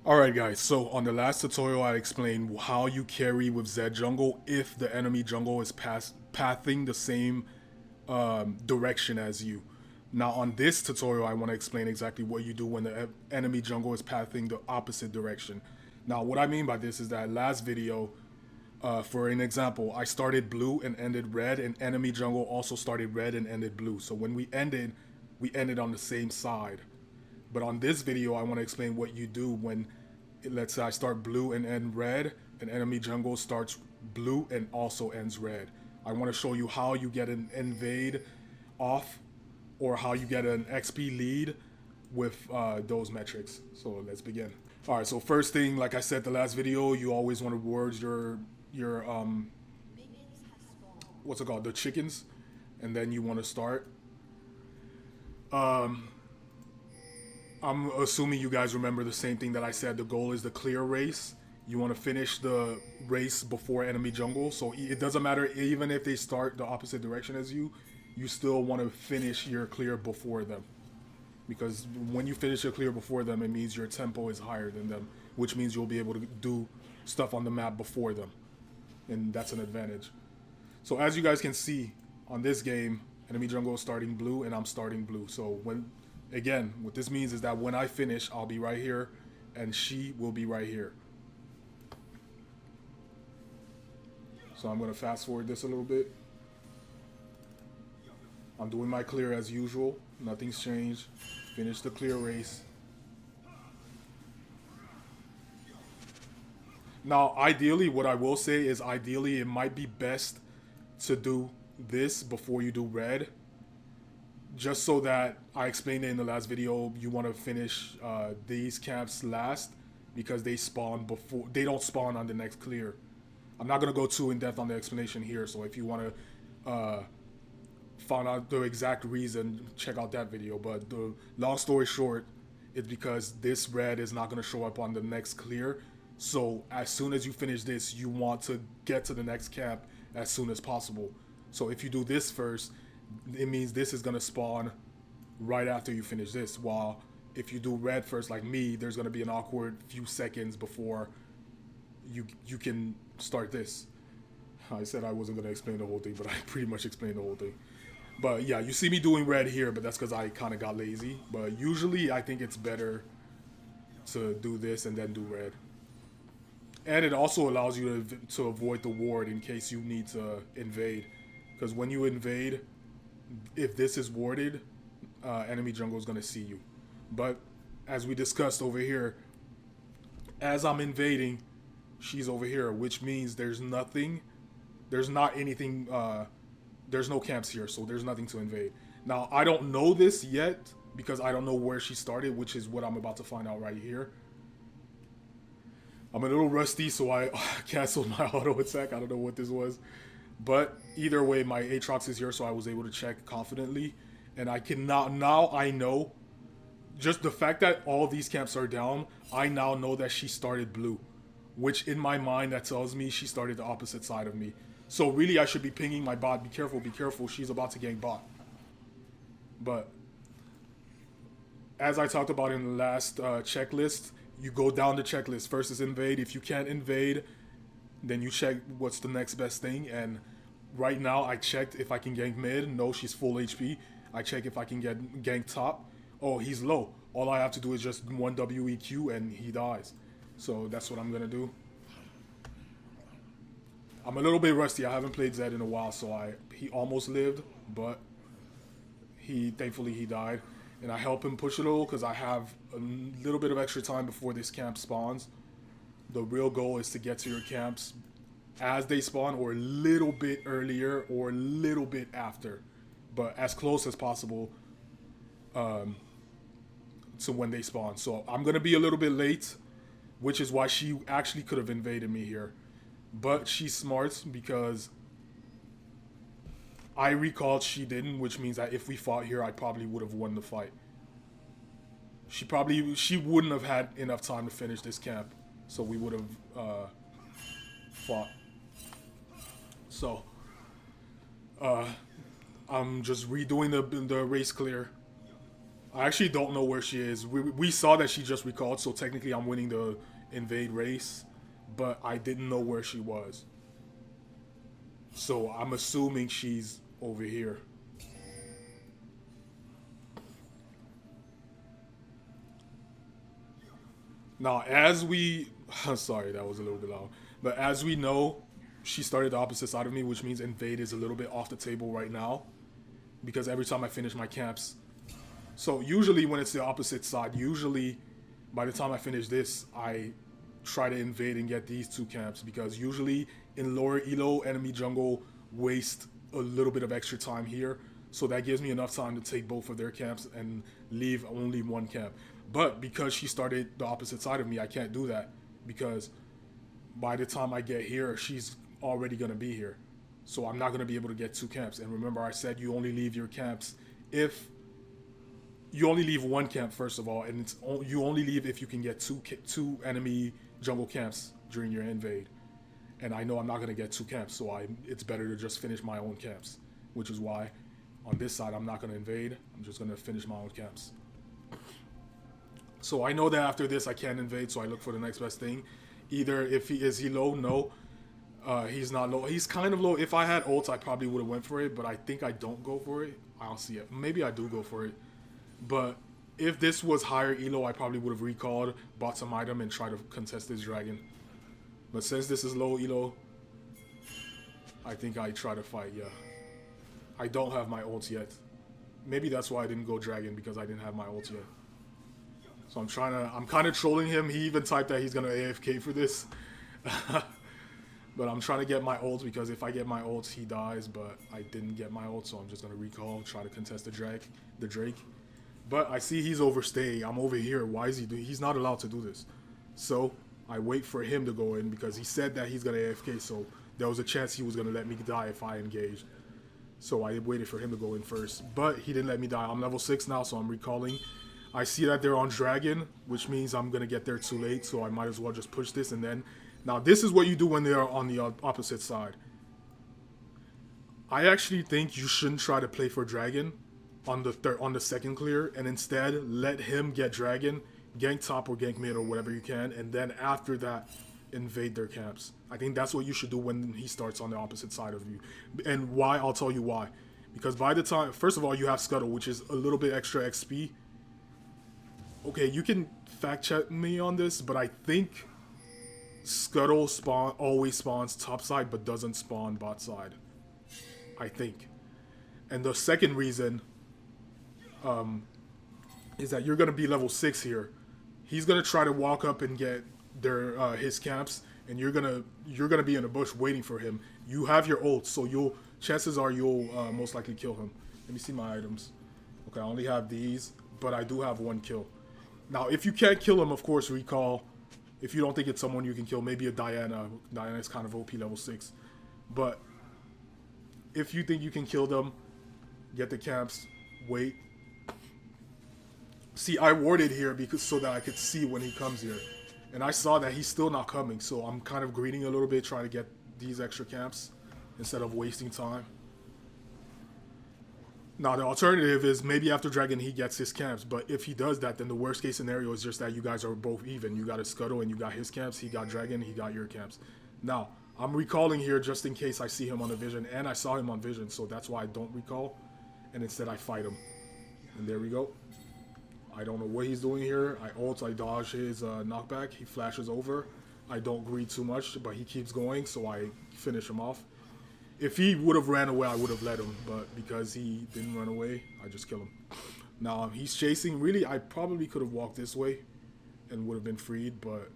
Alright guys, so on the last tutorial I explained how you carry with Zed jungle if the enemy jungle is pathing the same direction as you. Now on this tutorial I want to explain exactly what you do when the enemy jungle is pathing the opposite direction. Now what I mean by this is that last video, for an example, I started blue and ended red, and enemy jungle also started red and ended blue. So when we ended on the same side. But on this video, I want to explain what you do when, let's say I start blue and end red, and enemy jungle starts blue and also ends red. I want to show you how you get an invade off or how you get an XP lead with those metrics. So let's begin. All right, so first thing, like I said the last video, you always want to word your what's it called, the chickens, and then you want to start. I'm assuming you guys remember the same thing that I said. The goal is the clear race. You want to finish the race before enemy jungle. So it doesn't matter, even if they start the opposite direction as you still want to finish your clear before them. Because when you finish your clear before them, it means your tempo is higher than them, which means you'll be able to do stuff on the map before them. And that's an advantage. So as you guys can see on this game, enemy jungle is starting blue and I'm starting blue. So again, what this means is that when I finish, I'll be right here and she will be right here. So I'm going to fast forward this a little bit. I'm doing my clear as usual. Nothing's changed. Finish the clear race. Now, ideally, what I will say is ideally it might be best to do this before you do red. Just so that I explained it in the last video, you want to finish these camps last because they spawn before, they don't spawn on the next clear. I'm not going to go too in depth on the explanation here, so if you want to find out the exact reason, check out that video. But the long story short, it's because this red is not going to show up on the next clear. So as soon as you finish this, you want to get to the next camp as soon as possible. So if you do this first, it means this is going to spawn right after you finish this. While if you do red first like me, there's going to be an awkward few seconds before you can start this. I said I wasn't going to explain the whole thing, but I pretty much explained the whole thing. But yeah, you see me doing red here, but that's because I kind of got lazy. But usually I think it's better to do this and then do red. And it also allows you to avoid the ward in case you need to invade. Because when you invade, if this is warded, enemy jungle is going to see you. But as we discussed over here, as I'm invading, she's over here, which means there's not anything, there's no camps here, so there's nothing to invade. Now, I don't know this yet because I don't know where she started, which is what I'm about to find out right here. I'm a little rusty, so I canceled my auto attack. I don't know what this was. But either way, my Aatrox is here, so I was able to check confidently. And I can now I know, just the fact that all these camps are down, I now know that she started blue. Which in my mind, that tells me she started the opposite side of me. So really, I should be pinging my bot, be careful, she's about to gank bot. But as I talked about in the last checklist, you go down the checklist. First is invade. If you can't invade, then you check what's the next best thing. And right now, I checked if I can gank mid. No, she's full HP. I check if I can get gank top. Oh, he's low. All I have to do is just one WEQ and he dies. So that's what I'm going to do. I'm a little bit rusty. I haven't played Zed in a while, so he almost lived, but thankfully he died. And I help him push a little because I have a little bit of extra time before this camp spawns. The real goal is to get to your camps as they spawn or a little bit earlier or a little bit after. But as close as possible to when they spawn. So I'm going to be a little bit late, which is why she actually could have invaded me here. But she's smart because I recalled she didn't, which means that if we fought here, I probably would have won the fight. She wouldn't have had enough time to finish this camp, so we would have fought. So I'm just redoing the race clear. I actually don't know where she is. We saw that she just recalled, so technically I'm winning the invade race, but I didn't know where she was. So I'm assuming she's over here. Now, as we, sorry, that was a little bit loud, but as we know, she started the opposite side of me, which means invade is a little bit off the table right now, because every time I finish my camps, so usually when it's the opposite side, usually by the time I finish this, I try to invade and get these two camps, because usually in lower elo, enemy jungle waste a little bit of extra time here, so that gives me enough time to take both of their camps and leave only one camp. But because she started the opposite side of me, I can't do that, because by the time I get here, she's already going to be here. So I'm not going to be able to get two camps. And remember, I said you only leave your camps if you only leave one camp, first of all, and you only leave if you can get two enemy jungle camps during your invade. And I know I'm not going to get two camps, so it's better to just finish my own camps, which is why on this side I'm not going to invade. I'm just going to finish my own camps. So I know that after this I can't invade, so I look for the next best thing. Either is he low? No. He's not low. He's kind of low. If I had ults, I probably would have went for it, but I think I don't go for it. I don't see it. Maybe I do go for it. But if this was higher elo, I probably would have recalled, bought some item, and tried to contest this dragon. But since this is low elo, I think I try to fight, yeah. I don't have my ult yet. Maybe that's why I didn't go dragon, because I didn't have my ult yet. So I'm kind of trolling him. He even typed that he's going to AFK for this. But I'm trying to get my ult, because if I get my ult, he dies. But I didn't get my ult, so I'm just going to recall, try to contest the Drake. But I see he's overstaying. I'm over here. Why is he doing? He's not allowed to do this. So I wait for him to go in, because he said that he's going to AFK. So there was a chance he was going to let me die if I engaged. So I waited for him to go in first. But he didn't let me die. I'm level 6 now, so I'm recalling. I see that they're on dragon, which means I'm going to get there too late. So I might as well just push this and then... Now, this is what you do when they are on the opposite side. I actually think you shouldn't try to play for dragon on the second clear, and instead let him get dragon, gank top or gank mid or whatever you can, and then after that, invade their camps. I think that's what you should do when he starts on the opposite side of you. And why? I'll tell you why. Because by the time... First of all, you have Scuttle, which is a little bit extra XP. Okay, you can fact check me on this, but I think Scuttle always spawns top side but doesn't spawn bot side. I think. And the second reason is that you're gonna be level 6 here. He's gonna try to walk up and get his camps, and you're gonna be in the bush waiting for him. You have your ult, so chances are you'll most likely kill him. Let me see my items. Okay, I only have these, but I do have one kill. Now, if you can't kill him, of course, recall. If you don't think it's someone you can kill, maybe a Diana. Diana is kind of OP level 6. But if you think you can kill them, get the camps, wait. See, I warded here so that I could see when he comes here. And I saw that he's still not coming, so I'm kind of greeting a little bit, trying to get these extra camps instead of wasting time. Now, the alternative is maybe after Dragon he gets his camps, but if he does that, then the worst case scenario is just that you guys are both even. You got a Scuttle and you got his camps, he got Dragon, he got your camps. Now, I'm recalling here just in case I see him on the vision, and I saw him on vision, so that's why I don't recall, and instead I fight him. And there we go. I don't know what he's doing here. I ult, I dodge his knockback, he flashes over. I don't greed too much, but he keeps going, so I finish him off. If he would have ran away, I would have let him, but because he didn't run away, I just kill him. Now, he's chasing. Really, I probably could have walked this way and would have been freed, but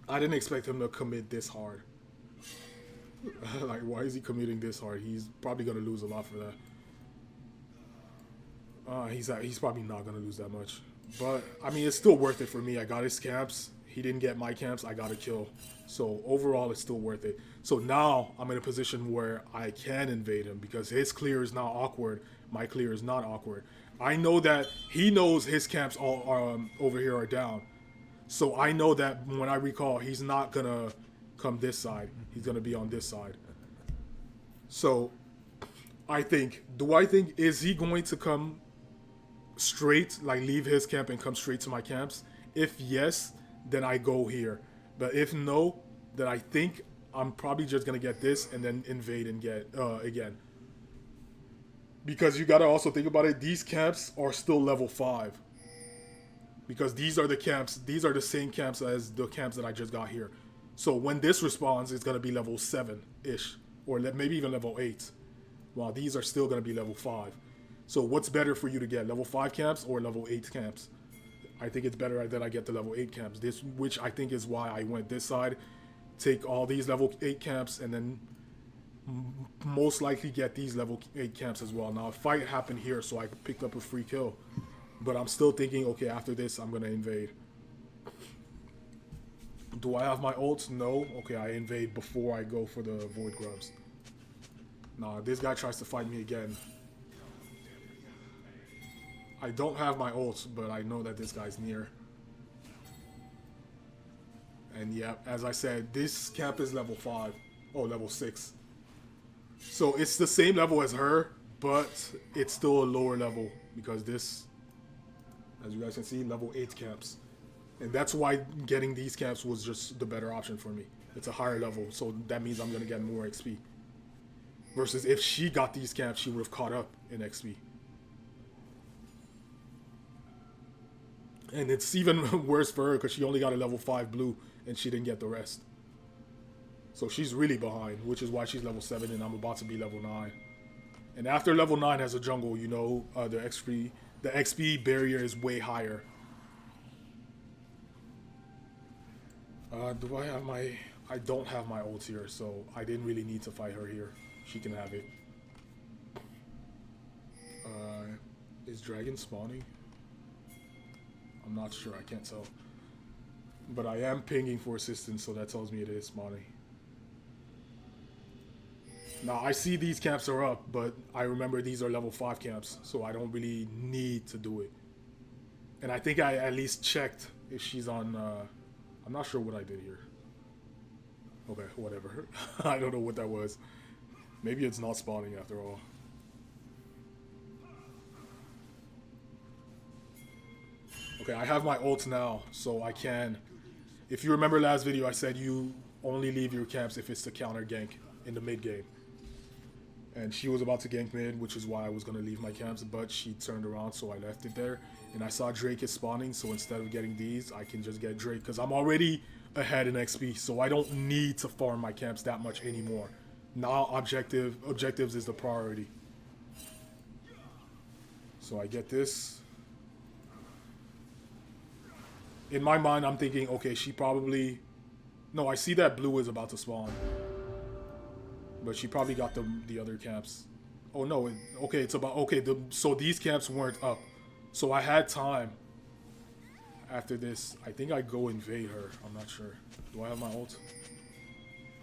I didn't expect him to commit this hard. Like, why is he committing this hard? He's probably going to lose a lot for that. He's probably not going to lose that much. But, I mean, it's still worth it for me. I got his camps. He didn't get my camps. I got a kill. So, overall, it's still worth it. So, now I'm in a position where I can invade him because his clear is now awkward. My clear is not awkward. I know that he knows his camps all over here are down. So, I know that when I recall, he's not going to come this side. He's going to be on this side. So, I think, is he going to come straight, like leave his camp and come straight to my camps? If yes, then I go here. But if no, then I think I'm probably just gonna get this and then invade and get again. Because you gotta also think about it, these camps are still level 5. Because these are the camps, these are the same camps as the camps that I just got here. So when this respawns, it's gonna be level 7-ish. Or maybe even level 8. While these are still gonna be level 5. So what's better for you to get, level 5 camps or level 8 camps? I think it's better that I get the level 8 camps. This, which I think is why I went this side. Take all these level 8 camps and then most likely get these level 8 camps as well. Now a fight happened here, so I picked up a free kill. But I'm still thinking, okay, after this I'm gonna invade. Do I have my ults? No. Okay, I invade before I go for the Void Grubs. Nah, this guy tries to fight me again. I don't have my ults, but I know that this guy's near. And yeah, as I said, this camp is level 5. Oh, level 6. So it's the same level as her, but it's still a lower level. Because this, as you guys can see, level 8 camps. And that's why getting these camps was just the better option for me. It's a higher level, so that means I'm going to get more XP. Versus if she got these camps, she would have caught up in XP. And it's even worse for her because she only got a level 5 blue and she didn't get the rest. So she's really behind, which is why she's level 7 and I'm about to be level 9. And after level 9 as a jungle, you know, the XP barrier is way higher. Do I have my... I don't have my ult here, so I didn't really need to fight her here. She can have it. Is dragon spawning? I'm not sure, I can't tell. But I am pinging for assistance, so that tells me it is spawning. Now, I see these camps are up, but I remember these are level 5 camps, so I don't really need to do it. And I think I at least checked if she's on... I'm not sure what I did here. Okay, whatever. I don't know what that was. Maybe it's not spawning after all. Okay, I have my ult now, so I can... If you remember last video, I said you only leave your camps if it's to counter gank in the mid game. And she was about to gank mid, which is why I was going to leave my camps, but she turned around, so I left it there. And I saw Drake is spawning, so instead of getting these, I can just get Drake, because I'm already ahead in XP, so I don't need to farm my camps that much anymore. Now objectives is the priority. So I get this. In my mind, I'm thinking, okay, she probably... No, I see that blue is about to spawn. But she probably got the other camps. Oh, no. Okay, it's about... Okay, so these camps weren't up. So I had time. After this, I think I go invade her. I'm not sure. Do I have my ult?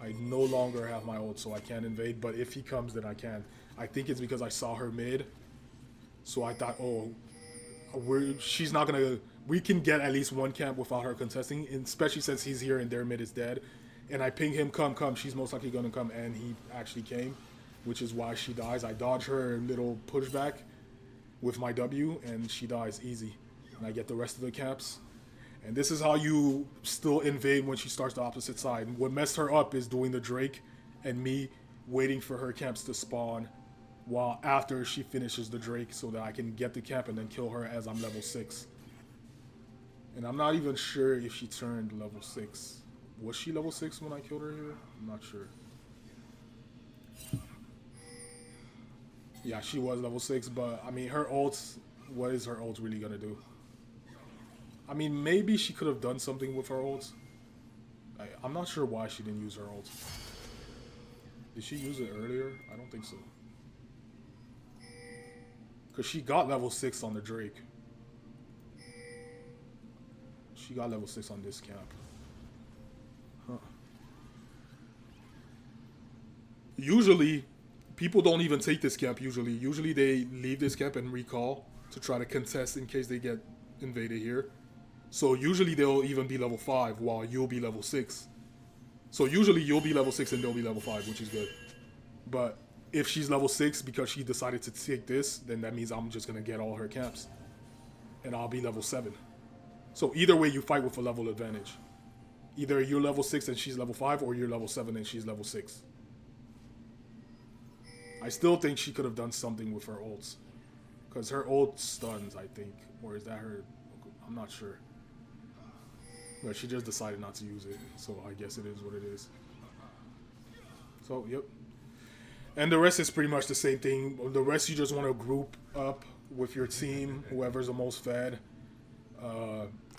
I no longer have my ult, so I can't invade. But if he comes, then I can. I think it's because I saw her mid. So I thought, oh... she's not gonna... We can get at least one camp without her contesting, especially since he's here and their mid is dead. And I ping him, come. She's most likely gonna come, and he actually came, which is why she dies. I dodge her little pushback with my W, and she dies easy. And I get the rest of the camps. And this is how you still invade when she starts the opposite side. What messed her up is doing the Drake and me waiting for her camps to spawn while after she finishes the Drake so that I can get the camp and then kill her as I'm level 6. And I'm not even sure if she turned level 6. Was she level 6 when I killed her here? I'm not sure. Yeah, she was level 6, but I mean, her ults, what is her ult really gonna do? I mean, maybe she could have done something with her ults. I'm not sure why she didn't use her ult. Did she use it earlier? I don't think so. Because she got level 6 on the Drake. She got level 6 on this camp. Huh. Usually, people don't even take this camp usually. Usually they leave this camp and recall to try to contest in case they get invaded here. So usually they'll even be level 5 while you'll be level 6. So usually you'll be level 6 and they'll be level 5, which is good. But if she's level 6 because she decided to take this, then that means I'm just going to get all her camps. and I'll be level 7. So either way, you fight with a level advantage. Either you're level 6 and she's level 5, or you're level 7 and she's level 6. I still think she could have done something with her ults. Because her ult stuns, I think. Or is that her? I'm not sure. But she just decided not to use it. So I guess it is what it is. So, yep. And the rest is pretty much the same thing. The rest you just want to group up with your team. Whoever's the most fed.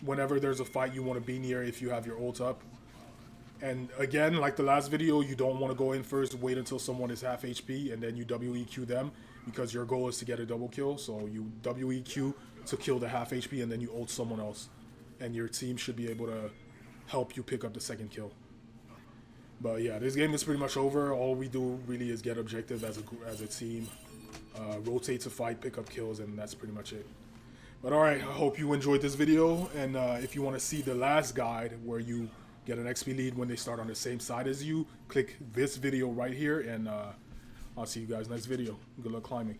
Whenever there's a fight, you want to be near if you have your ult up. And again, like the last video, you don't want to go in first, wait until someone is half HP, and then you WEQ them, because your goal is to get a double kill. So you WEQ to kill the half HP, and then you ult someone else. And your team should be able to help you pick up the second kill. But yeah, this game is pretty much over. All we do really is get objective as a team, rotate to fight, pick up kills, and that's pretty much it. But alright, I hope you enjoyed this video, and if you want to see the last guide where you get an XP lead when they start on the same side as you, click this video right here, and I'll see you guys next video. Good luck climbing.